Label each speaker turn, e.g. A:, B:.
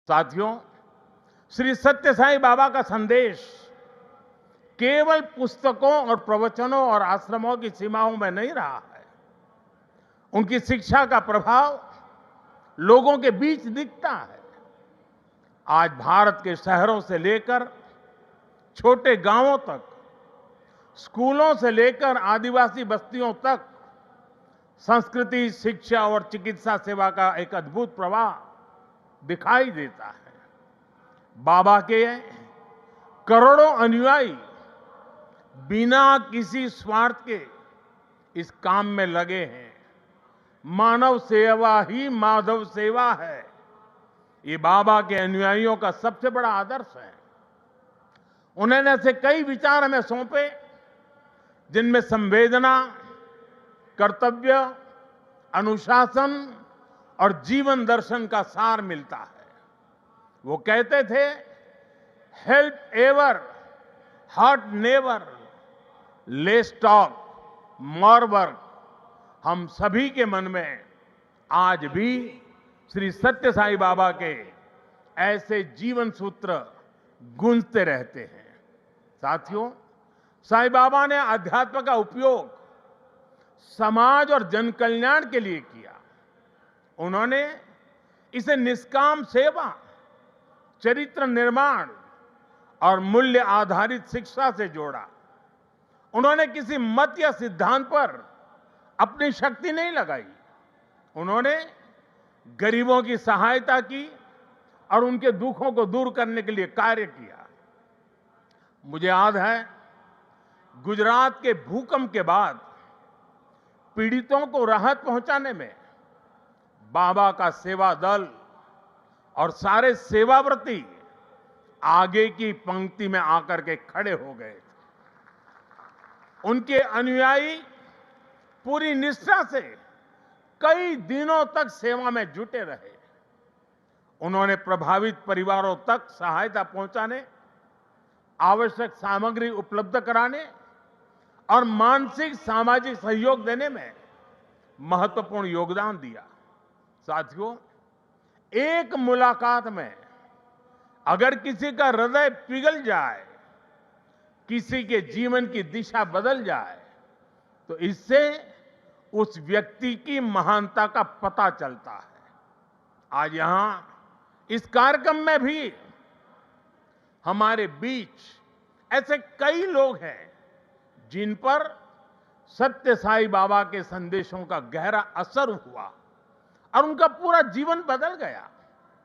A: साथियों, श्री सत्य साई बाबा का संदेश केवल पुस्तकों और प्रवचनों और आश्रमों की सीमाओं में नहीं रहा है। उनकी शिक्षा का प्रभाव लोगों के बीच दिखता है। आज भारत के शहरों से लेकर छोटे गांवों तक, स्कूलों से लेकर आदिवासी बस्तियों तक संस्कृति, शिक्षा और चिकित्सा सेवा का एक अद्भुत प्रवाह दिखाई देता है। बाबा के करोड़ों अनुयायी बिना किसी स्वार्थ के इस काम में लगे हैं। मानव सेवा ही माधव सेवा है। ये बाबा के अनुयायियों का सबसे बड़ा आदर्श है। उन्होंने ऐसे कई विचार हमें सौंपे जिनमें संवेदना, कर्तव्य, अनुशासन और जीवन दर्शन का सार मिलता है। वो कहते थे, help ever, hurt never, less talk, more work. हम सभी के मन में आज भी श्री सत्य साई बाबा के ऐसे जीवन सूत्र गूंजते रहते हैं। साथियों, साई बाबा ने अध्यात्म का उपयोग समाज और जन कल्याण के लिए किया। उन्होंने इसे निष्काम सेवा, चरित्र निर्माण और मूल्य आधारित शिक्षा से जोड़ा। उन्होंने किसी मत या सिद्धांत पर अपनी शक्ति नहीं लगाई। उन्होंने गरीबों की सहायता की और उनके दुखों को दूर करने के लिए कार्य किया। मुझे याद है, गुजरात के भूकंप के बाद पीड़ितों को राहत पहुंचाने में बाबा का सेवा दल और सारे सेवाव्रती आगे की पंक्ति में आकर के खड़े हो गए थे। उनके अनुयायी पूरी निष्ठा से कई दिनों तक सेवा में जुटे रहे। उन्होंने प्रभावित परिवारों तक सहायता पहुंचाने, आवश्यक सामग्री उपलब्ध कराने और मानसिक सामाजिक सहयोग देने में महत्वपूर्ण योगदान दिया। साथियों, एक मुलाकात में अगर किसी का हृदय पिघल जाए, किसी के जीवन की दिशा बदल जाए, तो इससे उस व्यक्ति की महानता का पता चलता है। आज यहां इस कार्यक्रम में भी हमारे बीच ऐसे कई लोग हैं जिन पर सत्य साई बाबा के संदेशों का गहरा असर हुआ और उनका पूरा जीवन बदल गया।